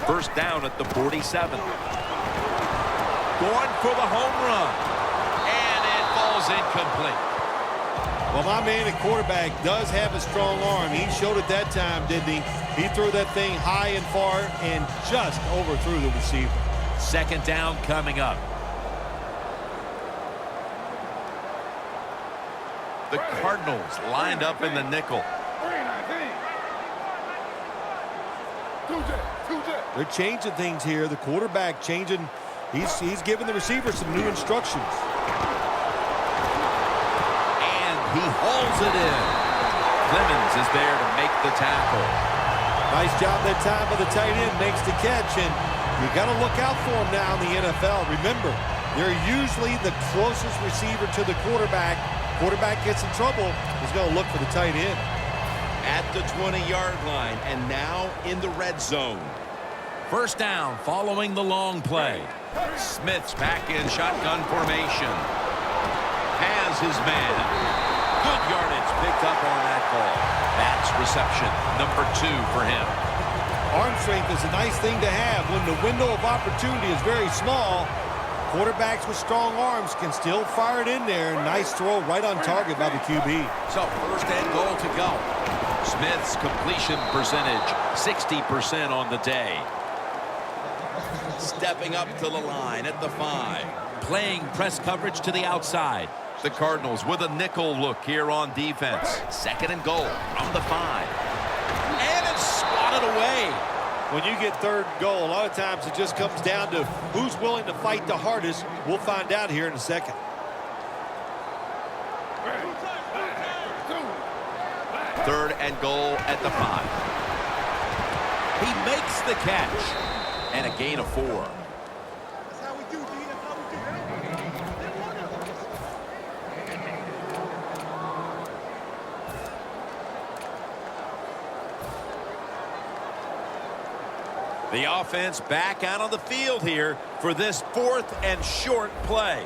First down at the 47. Going for the home run. And it falls incomplete. Well, my man at quarterback does have a strong arm. He showed it that time, didn't he? He threw that thing high and far and just overthrew the receiver. Second down coming up. The Cardinals lined up in the nickel. They're changing things here. The quarterback changing. He's giving the receiver some new instructions. And he hauls it in. Clemens is there to make the tackle. Nice job that time by the tight end. Makes the catch, and you got to look out for him now in the NFL. Remember, they're usually the closest receiver to the quarterback. Quarterback gets in trouble, he's going to look for the tight end. At the 20-yard line, and now in the red zone. First down following the long play. Smith's back in shotgun formation. Has his man. Good yardage picked up on that ball. That's reception number 2 for him. Arm strength is a nice thing to have when the window of opportunity is very small. Quarterbacks with strong arms can still fire it in there. Nice throw right on target by the QB. So first and goal to go. Smith's completion percentage 60% on the day. Stepping up to the line at the 5. Playing press coverage to the outside. The Cardinals with a nickel look here on defense. Second and goal from the 5. And it's swatted away. When you get third and goal, a lot of times it just comes down to who's willing to fight the hardest. We'll find out here in a second. Third and goal at the 5. He makes the catch. And a gain of 4. That's how we do, D. That's how we do. The offense back out on the field here for this 4th and short play.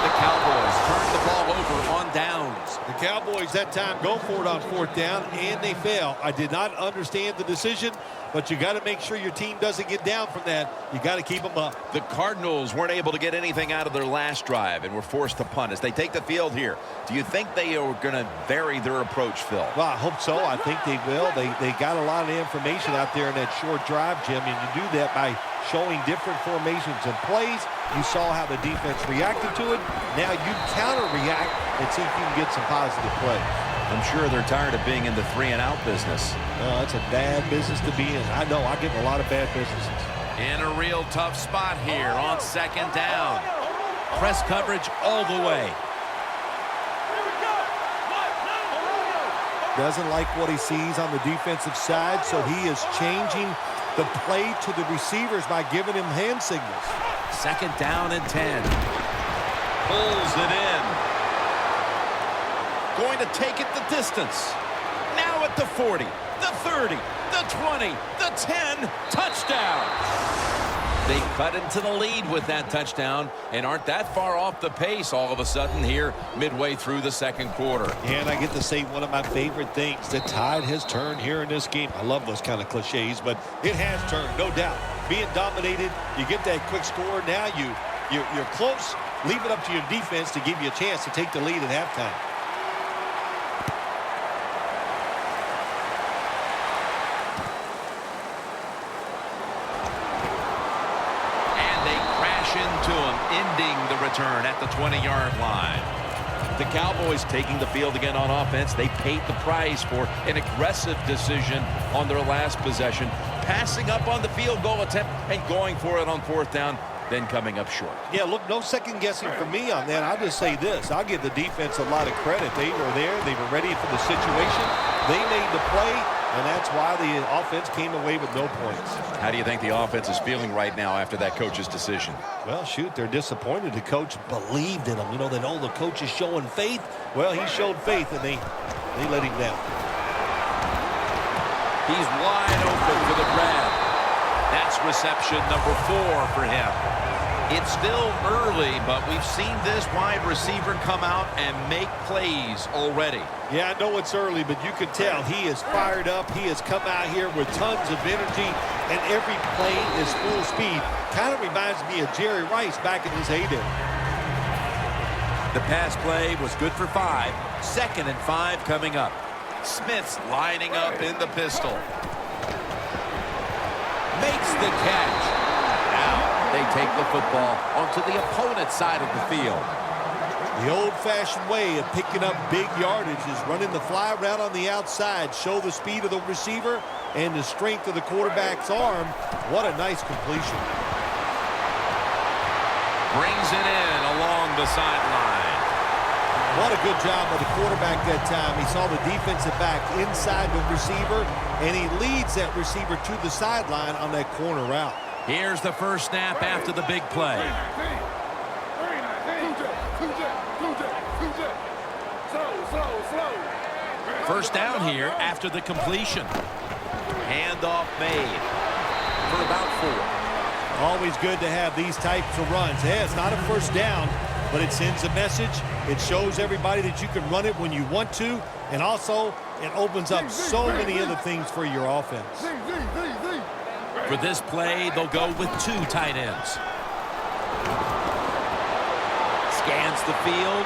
The Cowboys turn the ball over on downs. The Cowboys that time go for it on 4th down, and they fail. I did not understand the decision, but you got to make sure your team doesn't get down from that. You got to keep them up. The Cardinals weren't able to get anything out of their last drive and were forced to punt as they take the field here. Do you think they are going to vary their approach, Phil? Well, I hope so. I think they will. They got a lot of information out there in that short drive, Jim, and you do that by showing different formations and plays. You saw how the defense reacted to it. Now you counter-react and see if you can get some positive play. I'm sure they're tired of being in the 3-and-out business. That's a bad business to be in. I know. I get in a lot of bad businesses. In a real tough spot here on second down. Press coverage all the way. Doesn't like what he sees on the defensive side, so he is changing the play to the receivers by giving him hand signals. Second down and 10. Pulls it in. Going to take it the distance. Now at the 40, the 30, the 20, the 10. Touchdown. They cut into the lead with that touchdown and aren't that far off the pace all of a sudden here midway through the second quarter. And I get to say one of my favorite things, the tide has turned here in this game. I love those kind of cliches, but it has turned, no doubt. Being dominated, you get that quick score. Now you're close. Leave it up to your defense to give you a chance to take the lead at halftime. Into him, ending the return at the 20-yard line. The Cowboys taking the field again on offense. They paid the price for an aggressive decision on their last possession, passing up on the field goal attempt and going for it on 4th down, then coming up short. Yeah, look, no second guessing for me on that. I'll just say this. I'll give the defense a lot of credit. They were there. They were ready for the situation. They made the play, and that's why the offense came away with no points. How do you think the offense is feeling right now after that coach's decision? Well, shoot, they're disappointed. The coach believed in them. You know, they know the coach is showing faith. Well, he showed faith, and they let him down. He's wide open for the grab. That's reception number 4 for him. It's still early, but we've seen this wide receiver come out and make plays already. Yeah, I know it's early, but you can tell he is fired up. He has come out here with tons of energy, and every play is full speed. Kind of reminds me of Jerry Rice back in his heyday. The pass play was good for 5. 2nd and 5 coming up. Smith's lining up in the pistol. Makes the catch. Now they take the football onto the opponent's side of the field. The old-fashioned way of picking up big yardage is running the fly route on the outside. Show the speed of the receiver and the strength of the quarterback's arm. What a nice completion. Brings it in along the sideline. What a good job by the quarterback that time. He saw the defensive back inside the receiver, and he leads that receiver to the sideline on that corner route. Here's the first snap after the big play. First down here after the completion. Handoff made for about 4. Always good to have these types of runs. Yeah, it's not a first down, but it sends a message. It shows everybody that you can run it when you want to, and also it opens up so many other things for your offense. For this play, they'll go with 2 tight ends. Scans the field.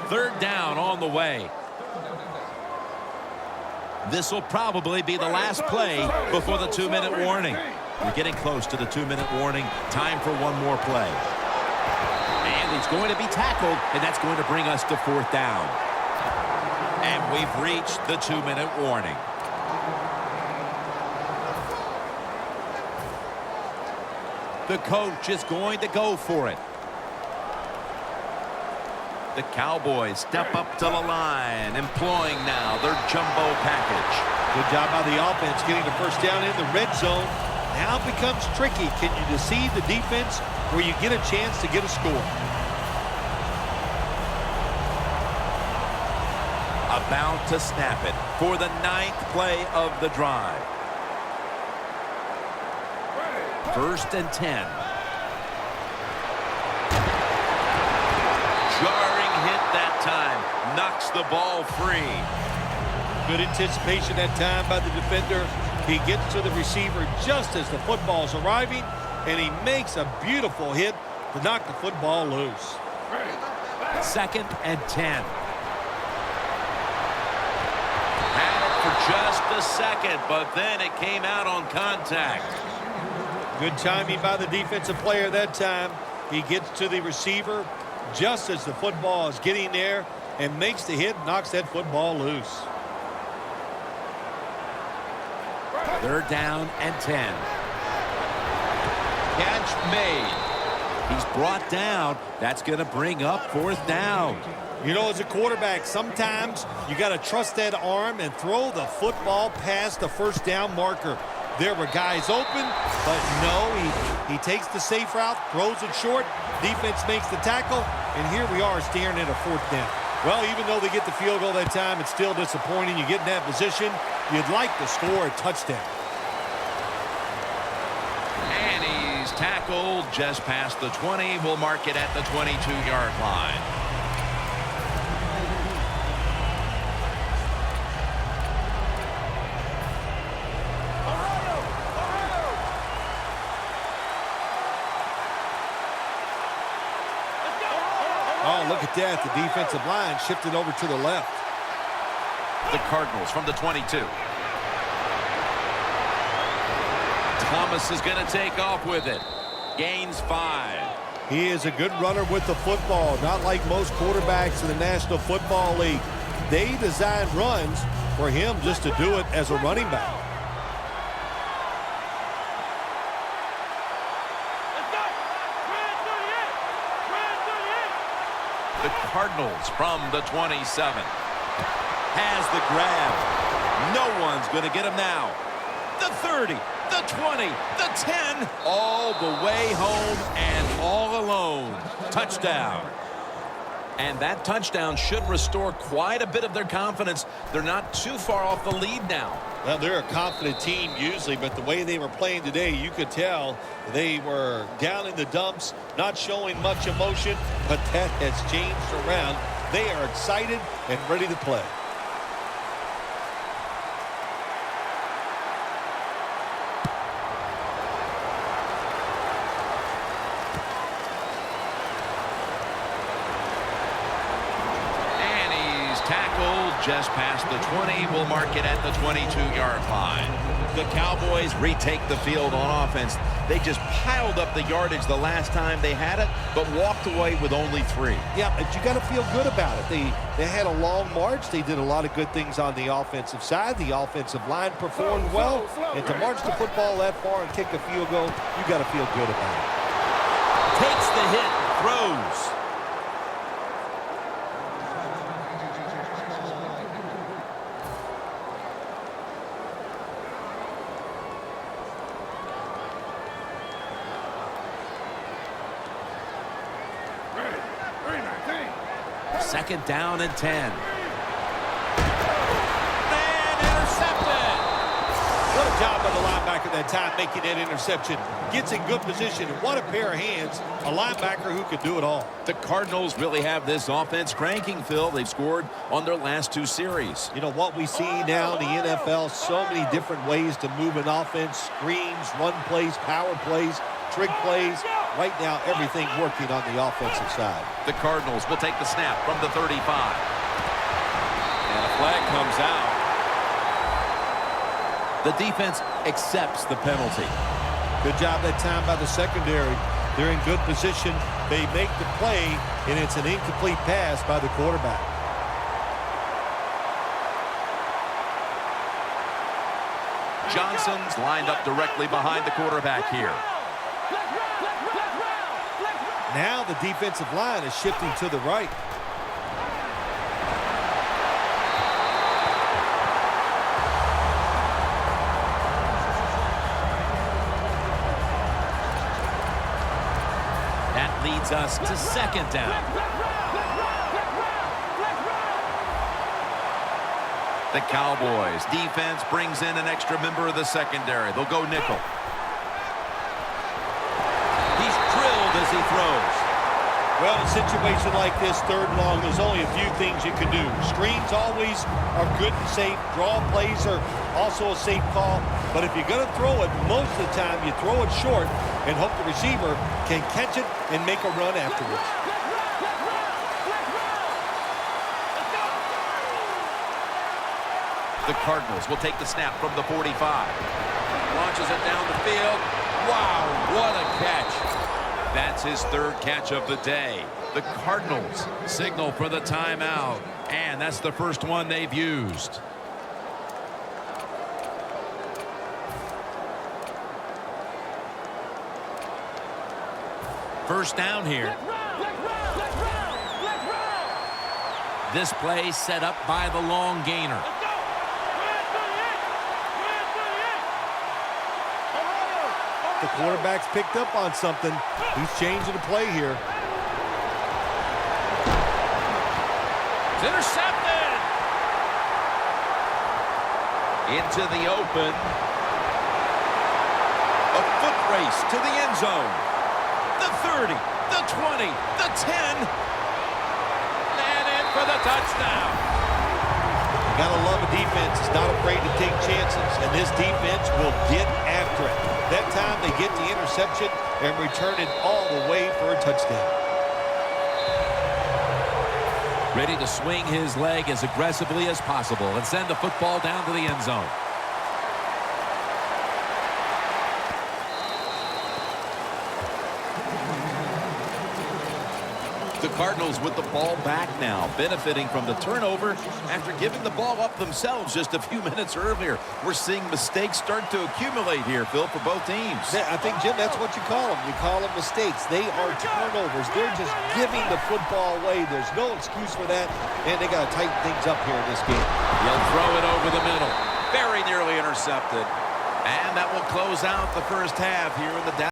Third down on the way. This will probably be the last play before the 2-minute warning. We're getting close to the 2-minute warning. Time for one more play. And he's going to be tackled, and that's going to bring us to 4th down. And we've reached the 2-minute warning. The coach is going to go for it. The Cowboys step up to the line, employing now their jumbo package. Good job by the offense getting the first down in the red zone. Now it becomes tricky. Can you deceive the defense where you get a chance to get a score? About to snap it for the 9th play of the drive. 1st and 10. Jarring hit that time. Knocks the ball free. Good anticipation that time by the defender. He gets to the receiver just as the football's arriving, and he makes a beautiful hit to knock the football loose. 2nd and 10. Had it for just a second, but then it came out on contact. Good timing by the defensive player that time. He gets to the receiver just as the football is getting there and makes the hit, knocks that football loose. 3rd down and 10. Catch made. He's brought down. That's going to bring up 4th down. You know, as a quarterback, sometimes you got to trust that arm and throw the football past the first down marker. There were guys open, but no, he takes the safe route, throws it short, defense makes the tackle, and here we are staring at a 4th down. Well, even though they get the field goal that time, it's still disappointing. You get in that position, you'd like to score a touchdown. And he's tackled just past the 20. We'll mark it at the 22-yard line. Oh, look at that. The defensive line shifted over to the left. The Cardinals from the 22. Thomas is going to take off with it. Gains 5. He is a good runner with the football, not like most quarterbacks in the National Football League. They design runs for him just to do it as a running back. The Cardinals from the 27. Has the grab. No one's going to get him now. The 30, the 20, the 10. All the way home and all alone. Touchdown. And that touchdown should restore quite a bit of their confidence. They're not too far off the lead now. Well, they're a confident team usually, but the way they were playing today, you could tell they were down in the dumps, not showing much emotion, but that has changed around. They are excited and ready to play. Just past the 20, we'll mark it at the 22-yard line. The Cowboys retake the field on offense. They just piled up the yardage the last time they had it, but walked away with only 3. Yeah, but you got to feel good about it. They had a long march. They did a lot of good things on the offensive side. The offensive line performed well. And to march the football that far and kick a field goal, you got to feel good about it. Takes the hit, throws. Second down and 10. And intercepted. What a job by the linebacker that time making that interception. Gets in good position. And what a pair of hands. A linebacker who could do it all. The Cardinals really have this offense cranking, Phil. They've scored on their last 2 series. You know what we see now in the NFL, so many different ways to move an offense. Screens, run plays, power plays, trick plays. Right now, everything working on the offensive side. The Cardinals will take the snap from the 35. And a flag comes out. The defense accepts the penalty. Good job that time by the secondary. They're in good position. They make the play, and it's an incomplete pass by the quarterback. Johnson's lined up directly behind the quarterback here. Now the defensive line is shifting to the right. That leads us to second down. The Cowboys defense brings in an extra member of the secondary. They'll go nickel. As he throws. Well, in a situation like this, 3rd and long, there's only a few things you can do. Screens always are good and safe. Draw plays are also a safe call. But if you're going to throw it, most of the time you throw it short and hope the receiver can catch it and make a run afterwards. The Cardinals will take the snap from the 45. Launches it down the field. Wow, what a catch. That's his 3rd catch of the day. The Cardinals signal for the timeout, and that's the first one they've used. First down here. This play set up by the long gainer. The quarterback's picked up on something. He's changing the play here. It's intercepted. Into the open. A foot race to the end zone. The 30, the 20, the 10. And in for the touchdown. You gotta love a defense that's not afraid to take chances, and this defense will get after it. That time they get the interception and return it all the way for a touchdown. Ready to swing his leg as aggressively as possible and send the football down to the end zone. The Cardinals with the ball back now, benefiting from the turnover after giving the ball up themselves just a few minutes earlier. We're seeing mistakes start to accumulate here, Phil, for both teams. Yeah, I think, Jim, that's what you call them. You call them mistakes. They are turnovers. They're just giving the football away. There's no excuse for that, and they got to tighten things up here in this game. He'll throw it over the middle. Very nearly intercepted. And that will close out the first half here in the